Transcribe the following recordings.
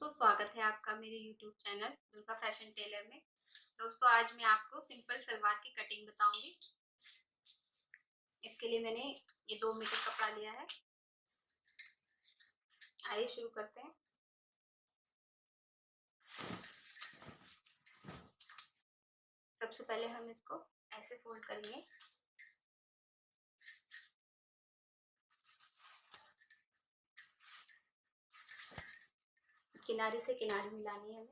दोस्तों, स्वागत है आपका मेरे YouTube channel Durga fashion tailor में। दोस्तों, आज मैं आपको सिंपल सलवार की कटिंग बताऊंगी। इसके लिए मैंने ये 2 मीटर कपड़ा लिया है। आइए शुरू करते हैं। सबसे पहले हम इसको ऐसे फोल्ड करेंगे। किनारे से किनारे मिलानी है हमें।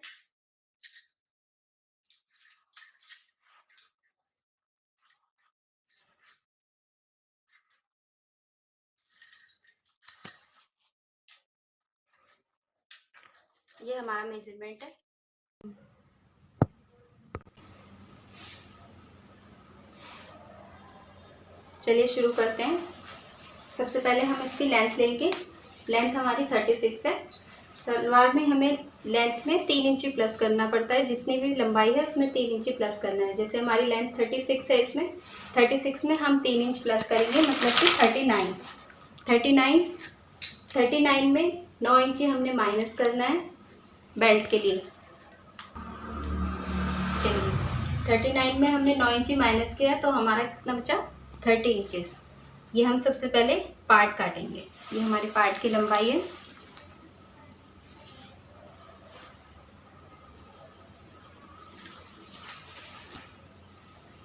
ये हमारा मेजरमेंट है। चलिए शुरू करते हैं। सबसे पहले हम इसकी लेंथ लेंगे। लेंथ हमारी 36 है। सलवार में हमें लेंथ में 3 इंची प्लस करना पड़ता है। जितनी भी लंबाई है उसमें 3 इंची प्लस करना है। जैसे हमारी लेंथ 36 है, इसमें 36 में हम 3 इंच प्लस करेंगे, मतलब कि 39 में 9 इंची हमने माइनस करना है बेल्ट के लिए। चलिए, 39 में हमने 9 इंची माइनस किया तो हमारा कितना बचा? 30 इंचेस। ये हम सबसे पहले पार्ट काटेंगे। ये हमारे पार्ट की लंबाई है।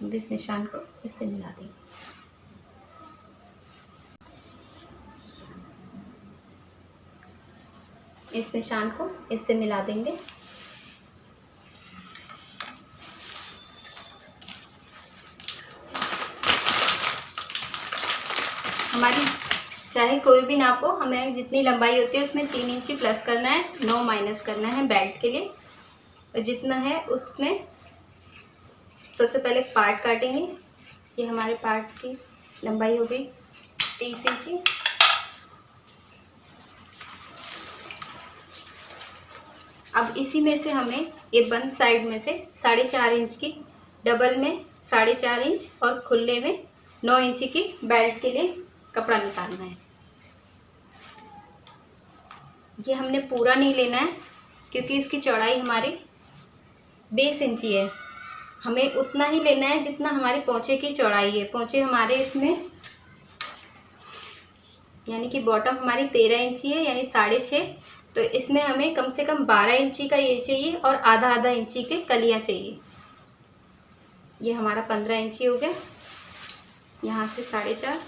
इस निशान को इससे मिला देंगे। इस निशान को इससे मिला देंगे। हमारी चाहे कोई भी नाप हो, हमें जितनी लंबाई होती है उसमें 3 इंची प्लस करना है, 9 माइनस करना है बेल्ट के लिए। और जितना है उसमें सबसे पहले पार्ट काटेंगे। ये हमारे पार्ट की लंबाई हो गई 30 इंची। अब इसी में से हमें ये बंद साइड में से 4.5 इंच की, डबल में 4.5 इंच और खुले में 9 इंची की बेल्ट के लिए कपड़ा निकालना है। ये हमने पूरा नहीं लेना है क्योंकि इसकी चौड़ाई हमारी 20 इंची है। हमें उतना ही लेना है जितना हमारे पोंचे की चौड़ाई है। पोंचे हमारे इसमें यानी कि बॉटम हमारी 13 इंची है, यानी 6.5। तो इसमें हमें कम से कम 12 इंची का ये चाहिए और आधा इंची के कलियां चाहिए। ये हमारा 15 इंची हो गया। यहाँ से 4.5,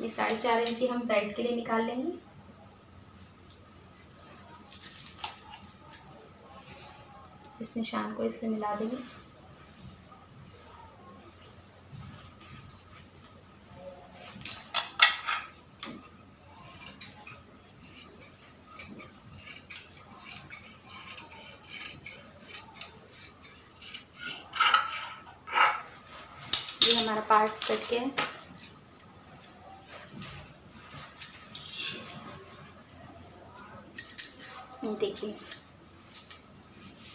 ये 4.5 इंची हम बेल्ट के लिए निकाल लेंगे। इस निशान को इससे मिला देंगे। ये हमारा पार्ट कट गया है। देखिए,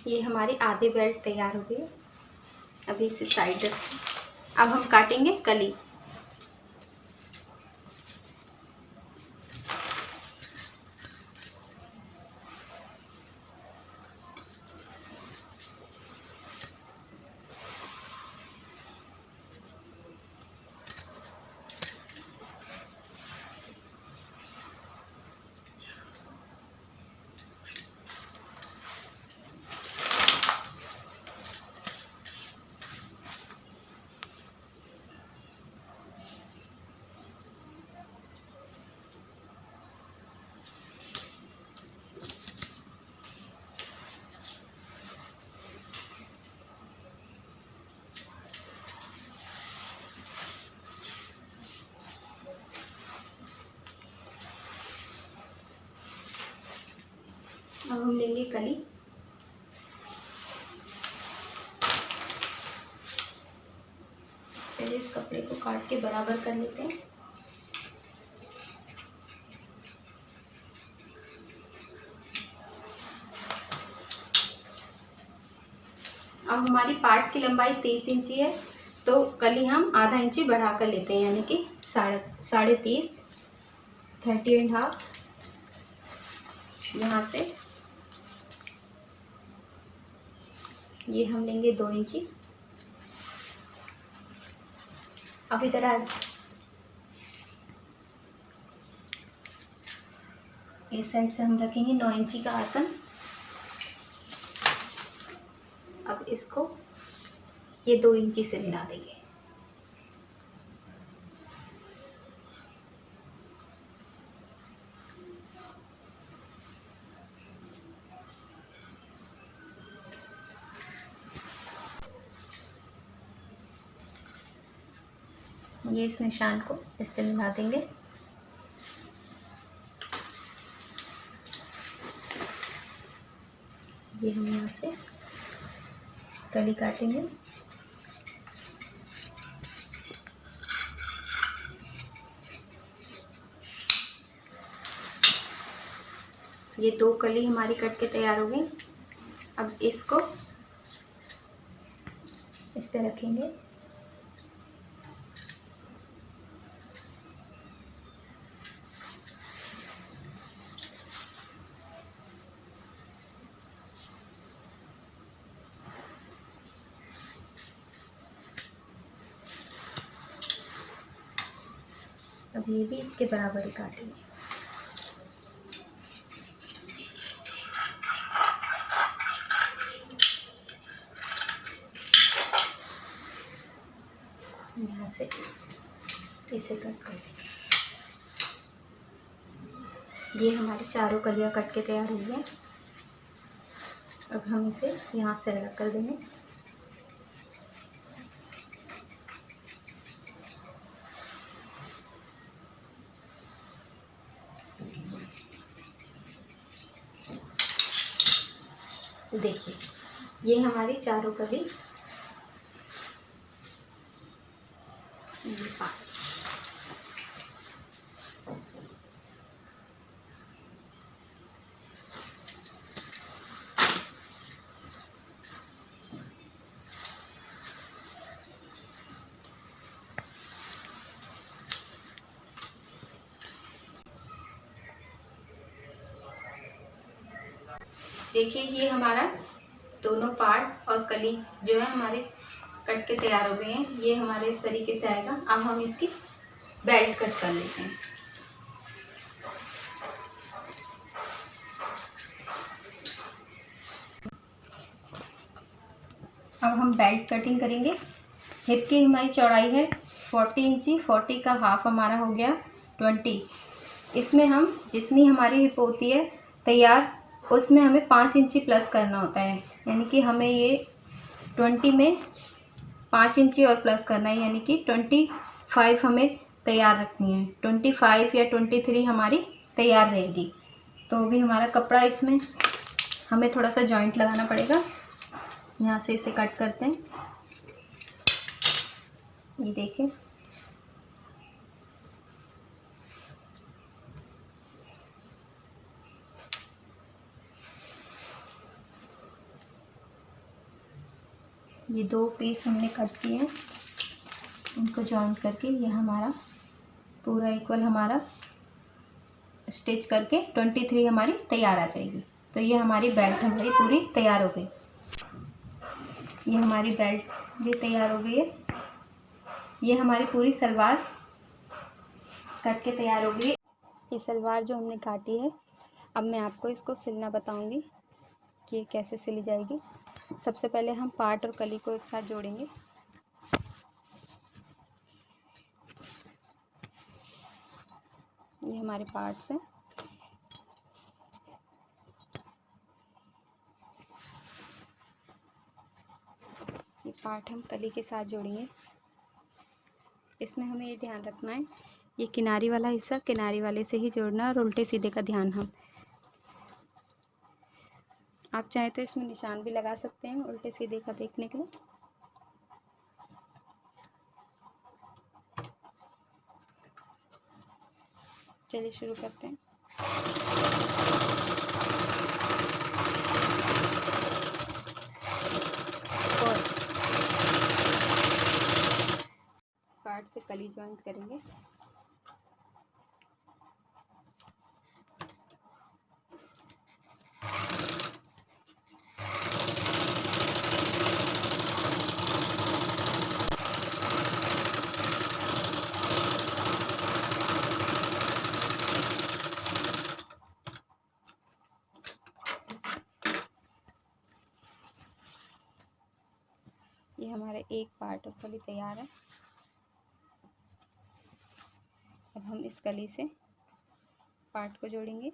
ये हमारी आधी बेल्ट तैयार हो गई। अभी इसे साइड रखें। अब हम काटेंगे कली। अब हम लेंगे कली। पहले इस कपड़े को काट के बराबर कर लेते हैं। अब हमारी पार्ट की लंबाई 30 इंची है, तो कली हम आधा इंची बढ़ा कर लेते हैं, यानी कि 30.5। 30.5 यहाँ से ये हम लेंगे 2 इंची। अब इधर आ इस साइड से हम रखेंगे 9 इंची का आसन। अब इसको ये 2 इंची से मिला देंगे। ये इस निशान को इससे मिला देंगे। ये हम यहाँ से कली काटेंगे। ये 2 कली हमारी कट के तैयार हो गई। अब इसको इस पे रखेंगे। अब ये भी इसके बराबर ही काटेंगे। यहाँ से इसे कट कर देंगे। ये हमारी चारों कलियाँ कट के तैयार हुई हैं। अब हम इसे यहाँ से अलग कर देंगे। देखिए ये हमारी चारों कली देखिए ये हमारा दोनों पार्ट और कली जो है हमारे कट के तैयार हो गए हैं। ये हमारे इस तरीके से आएगा। अब हम इसकी बेल्ट कट कर लेते हैं। अब हम बेल्ट कटिंग करेंगे। हिप की हमारी चौड़ाई है 40 इंची। 40 का हाफ हमारा हो गया 20। इसमें हम जितनी हमारी हिप होती है तैयार उसमें हमें 5 इंची प्लस करना होता है। यानी कि हमें ये 20 में 5 इंची और प्लस करना है, यानी कि 25 हमें तैयार रखनी है। 25 या 23 हमारी तैयार रहेगी। तो अभी हमारा कपड़ा इसमें हमें थोड़ा सा जॉइंट लगाना पड़ेगा। यहाँ से इसे कट करते हैं। ये देखिए ये 2 पीस हमने कट किए हैं। इनको जॉइन करके ये हमारा पूरा इक्वल हमारा स्टिच करके 23 हमारी तैयार आ जाएगी। तो ये हमारी बेल्ट हमारी पूरी तैयार हो गई। ये हमारी बेल्ट भी तैयार हो गई है। ये हमारी पूरी सलवार कट के तैयार हो गई है। ये सलवार जो हमने काटी है, अब मैं आपको इसको सिलना बताऊंगी कि ये कैसे सिली जाएगी। सबसे पहले हम पार्ट और कली को एक साथ जोड़ेंगे। ये हमारे पार्ट्स हैं। ये पार्ट हम कली के साथ जोड़ेंगे। इसमें हमें ये ध्यान रखना है, ये किनारी वाला हिस्सा किनारी वाले से ही जोड़ना है और उल्टे सीधे का ध्यान हम आप चाहे तो इसमें निशान भी लगा सकते हैं उल्टे सीधे का देखने के लिए। चलिए शुरू करते हैं। और पार्ट से कली ज्वाइन करेंगे। एक पार्ट और कली तैयार है। अब हम इस कली से पार्ट को जोड़ेंगे।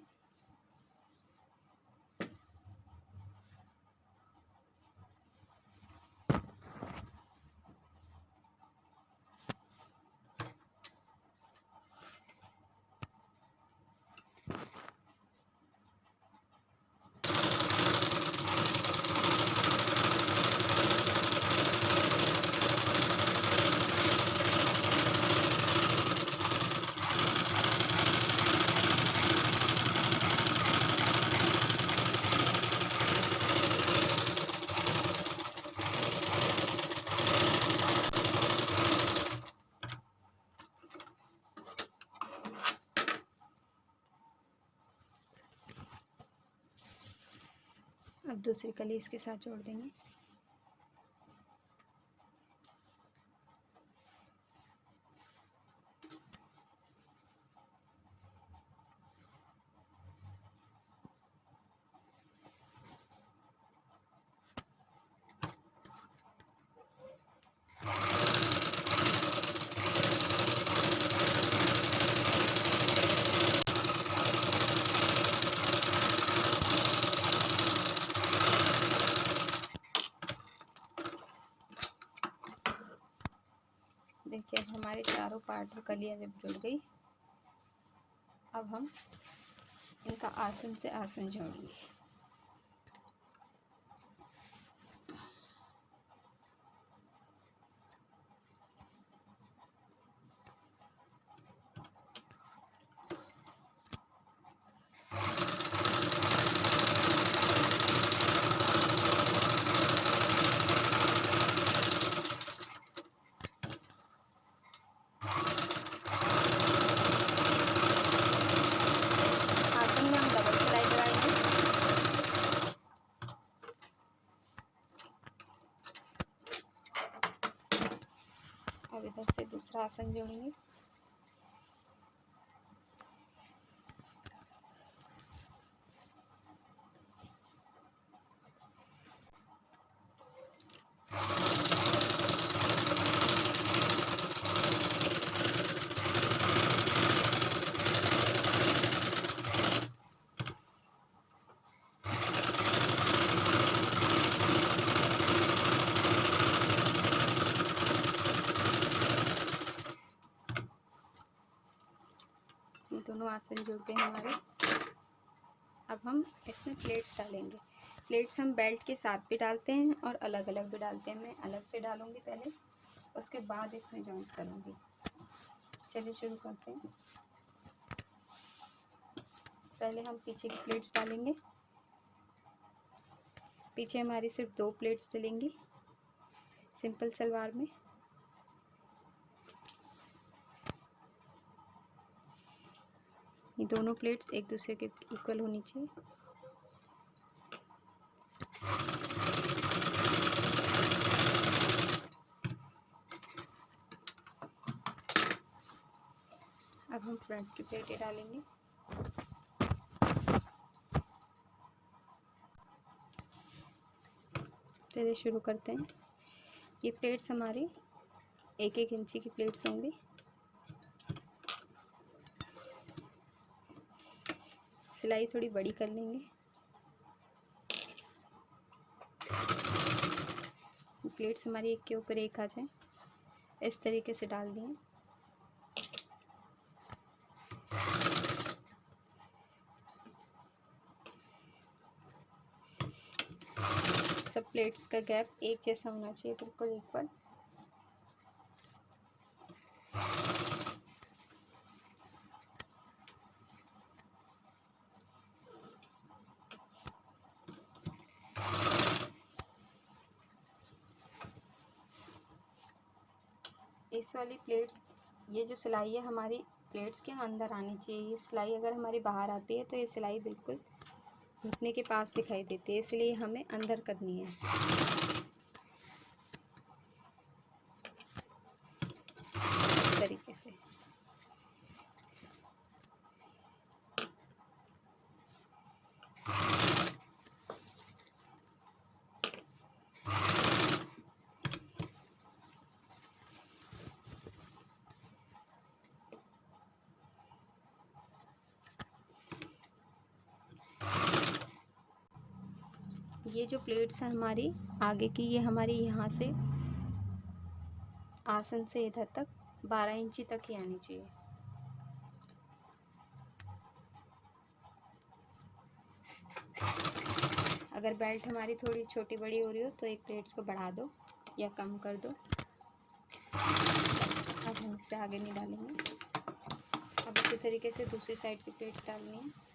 अब दूसरी कली इसके साथ जोड़ देंगे। देखिए अब हमारे चारों पार्ट और कलियाँ जब जुड़ गई, अब हम इनका आसन से आसन जोड़ेंगे। अब इधर से दूसरा आसन जोड़ेंगे। दोनों आसन जुड़ गए हमारे। अब हम इसमें प्लेट्स डालेंगे। प्लेट्स हम बेल्ट के साथ भी डालते हैं और अलग अलग भी डालते हैं। मैं अलग से डालूंगी पहले, उसके बाद इसमें जॉइंट करूंगी। चलिए शुरू करते हैं। पहले हम पीछे की प्लेट्स डालेंगे। पीछे हमारी सिर्फ 2 प्लेट्स डलेंगी सिंपल सलवार में। ये दोनों प्लेट्स एक दूसरे के इक्वल होनी चाहिए। अब हम फ्रंट की प्लेटें डालेंगे। चलिए शुरू करते हैं। ये प्लेट्स हमारी 1-1 इंची की प्लेट्स होंगी। सिलाई थोड़ी बड़ी कर लेंगे। प्लेट्स हमारी एक के ऊपर एक आ जाए, इस तरीके से डाल दिए। सब प्लेट्स का गैप एक जैसा होना चाहिए, बिल्कुल इक्वल। इस वाली प्लेट्स, ये जो सिलाई है हमारी प्लेट्स के अंदर आनी चाहिए। ये सिलाई अगर हमारी बाहर आती है तो ये सिलाई बिल्कुल घुटने के पास दिखाई देती है, इसलिए हमें अंदर करनी है। इस तरीके से ये जो प्लेट्स हैं हमारी आगे की, ये हमारी यहाँ से आसन से इधर तक 12 इंची तक ही आनी चाहिए। अगर बेल्ट हमारी थोड़ी छोटी बड़ी हो रही हो तो एक प्लेट्स को बढ़ा दो या कम कर दो। अब हम इससे आगे नहीं डालेंगे। अब इसी तरीके से दूसरी साइड की प्लेट्स डालनी है।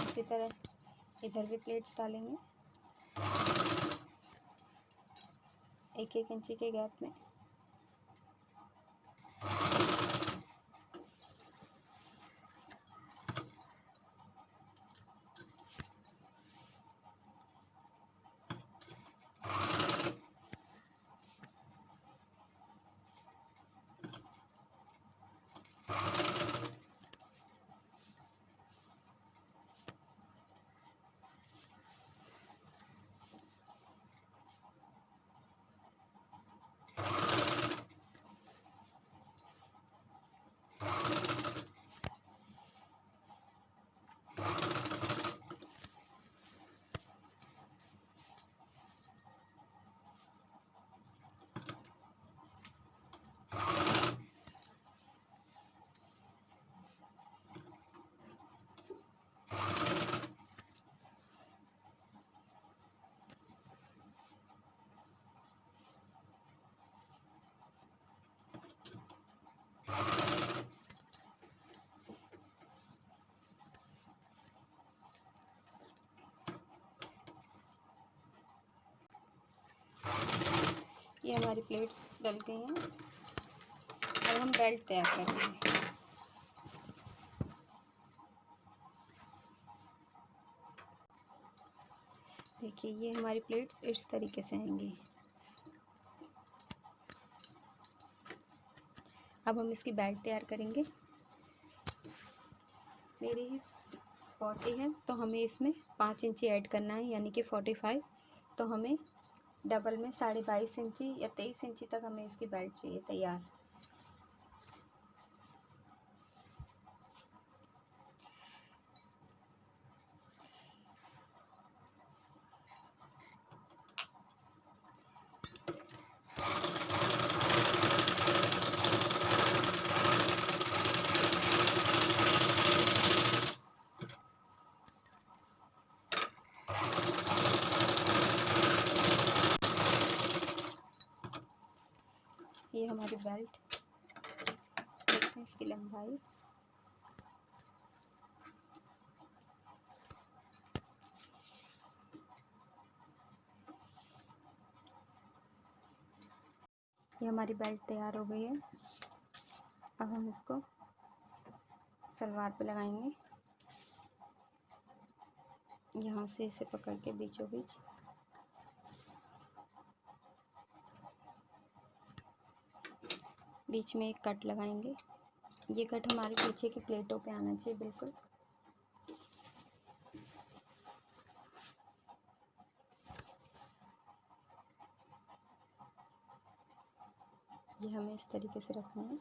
इसी तरह इधर भी प्लेट्स डालेंगे 1-1 इंची के गैप में। ये हमारी प्लेट्स डल गई हैं। अब हम बेल्ट तैयार करेंगे। देखिए ये हमारी प्लेट्स इस तरीके से आएंगी। अब हम इसकी बेल्ट तैयार करेंगे। मेरी 40 है तो हमें इसमें 5 इंची ऐड करना है, यानी कि 45। तो हमें डबल में 22.5 इंची या 23 इंची तक हमें इसकी बेल्ट चाहिए तैयार। ये हमारी बेल्ट, देखते हैं इसकी लंबाई। ये हमारी बेल्ट तैयार हो गई है। अब हम इसको सलवार पे लगाएंगे, यहाँ से इसे पकड़ के बीचों बीच। बीच में एक कट लगाएंगे। ये कट हमारे पीछे की प्लेटों पे आना चाहिए बिल्कुल। ये हमें इस तरीके से रखना है।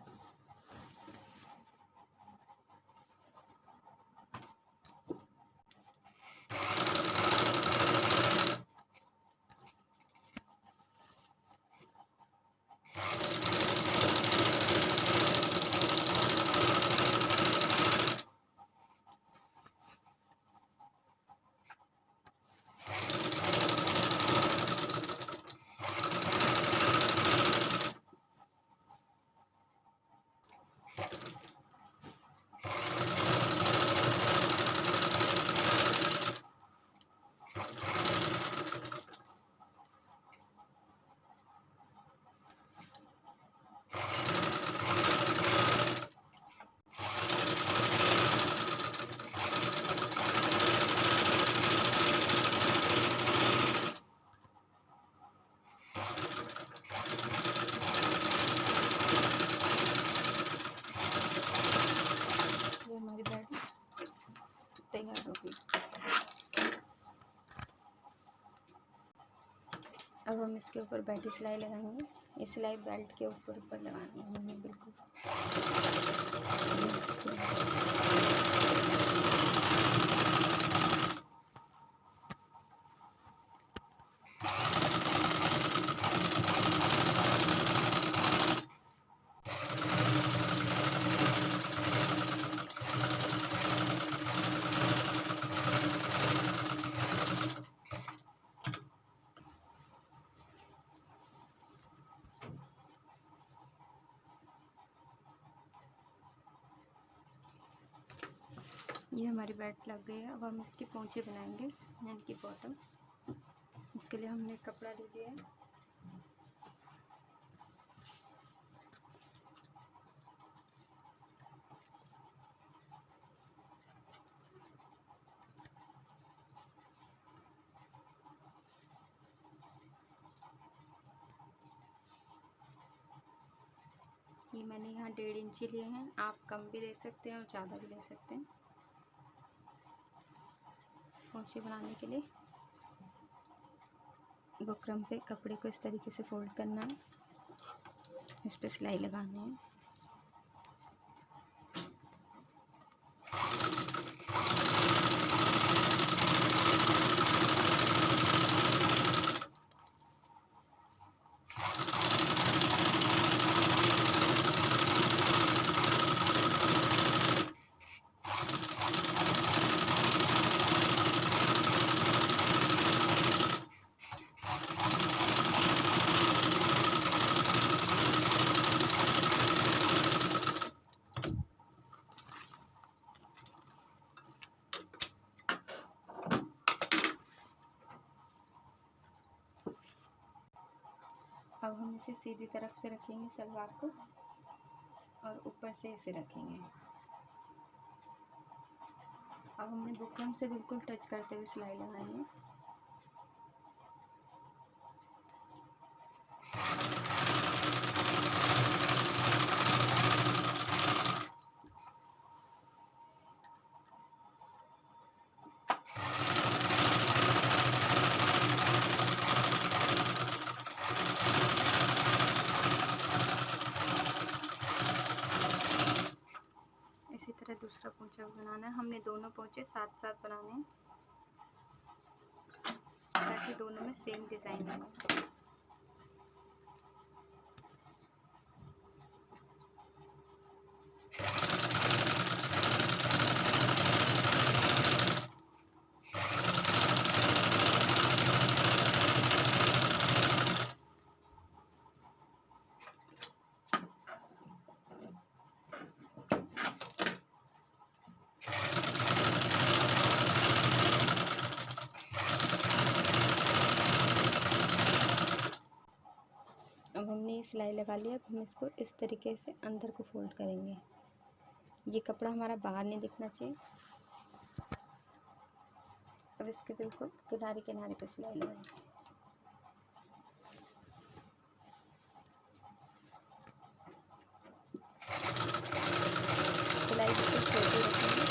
अब हम इसके ऊपर बैठी सिलाई लगाएंगे। ये सिलाई बेल्ट के ऊपर ऊपर लगानी है हमें बिल्कुल। ये हमारी बेल्ट लग गई है। अब हम इसके पोंचे बनाएंगे, यानी कि बॉटम। इसके लिए हमने कपड़ा ले लिया है। ये मैंने यहाँ 1.5 इंची लिए हैं। आप कम भी ले सकते हैं और ज़्यादा भी ले सकते हैं। पोंचे बनाने के लिए बुकरम पे कपड़े को इस तरीके से फोल्ड करना है, इस पे सिलाई लगानी है। अब हम इसे सीधी तरफ से रखेंगे सलवार को, और ऊपर से इसे रखेंगे। अब हमने बुकरम से बिल्कुल टच करते हुए सिलाई लगानी है। इसी तरह दूसरा पोंचा बनाना है। हमने दोनों पोंचे साथ साथ बनाने हैं ताकि दोनों में सेम डिज़ाइन बने। अब हमने ये सिलाई लगा लिया। अब हम इसको इस तरीके से अंदर को फोल्ड करेंगे। ये कपड़ा हमारा बाहर नहीं दिखना चाहिए। अब इसके बिल्कुल किनारे किनारे पे सिलाई लगाएंगे। सिलाई बिल्कुल छोटी रखेंगे।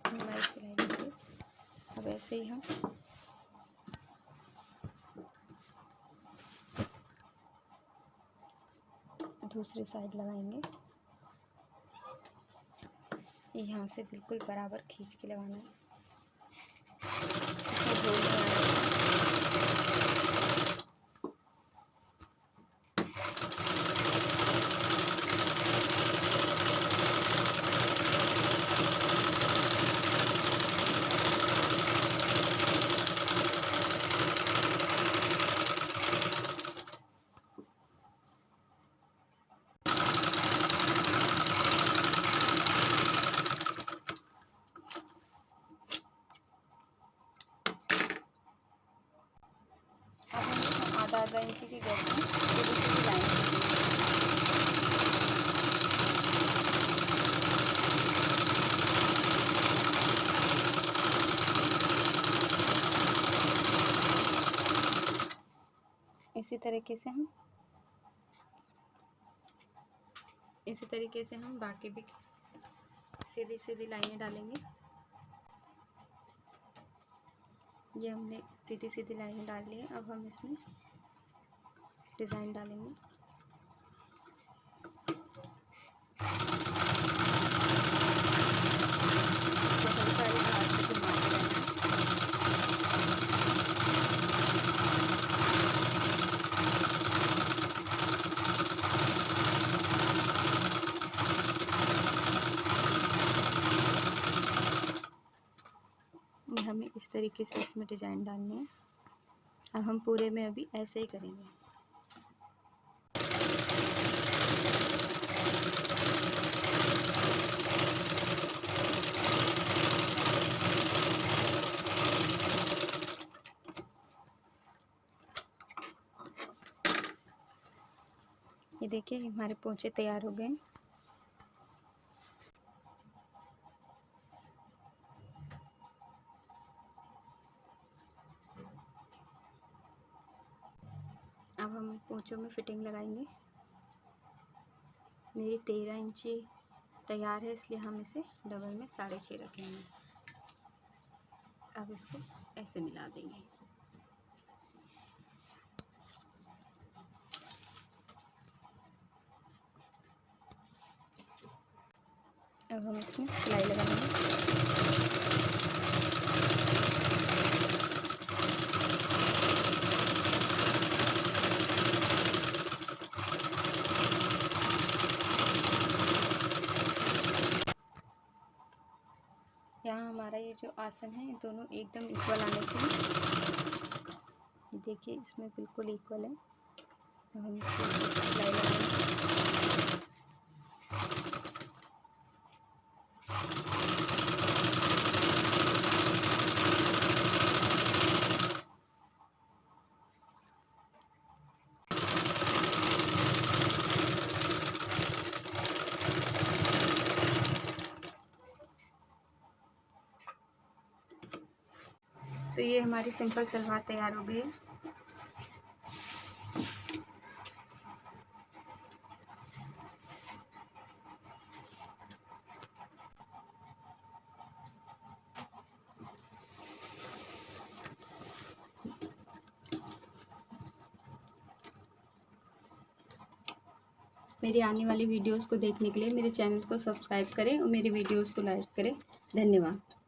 हमारी सिलाई लगी। अब ऐसे ही हम दूसरी साइड लगाएंगे। यहाँ से बिल्कुल बराबर खींच के लगाना है। 12 इंची की गैप में सीधी सीधी लाइन खींचनी है। इसी तरीके से हम बाकी भी सीधी सीधी लाइनें डालेंगे। ये हमने सीधी सीधी लाइनें डाल ली है। अब हम इसमें डिज़ाइन डालेंगे। बहुत सारी हाथ से घुमाते रहना है। हमें इस तरीके से इसमें डिज़ाइन डालनी है। अब हम पूरे में अभी ऐसे ही करेंगे। ये देखिए हमारे पोंचे तैयार हो गए। अब हम पोंचों में फिटिंग लगाएंगे। मेरी 13 इंची तैयार है, इसलिए हम इसे डबल में 6.5 रखेंगे। अब इसको ऐसे मिला देंगे। अब हम इसमें सिलाई लगाएंगे। यहाँ हमारा ये जो आसन है, दोनों एकदम इक्वल आने चाहिए। देखिए इसमें बिल्कुल इक्वल है। अब हम इसको सिलाई लगाएंगे। तो ये हमारी सिंपल सलवार तैयार हो गई है। मेरी आने वाली वीडियोस को देखने के लिए मेरे चैनल को सब्सक्राइब करें और मेरी वीडियोस को लाइक करें। धन्यवाद।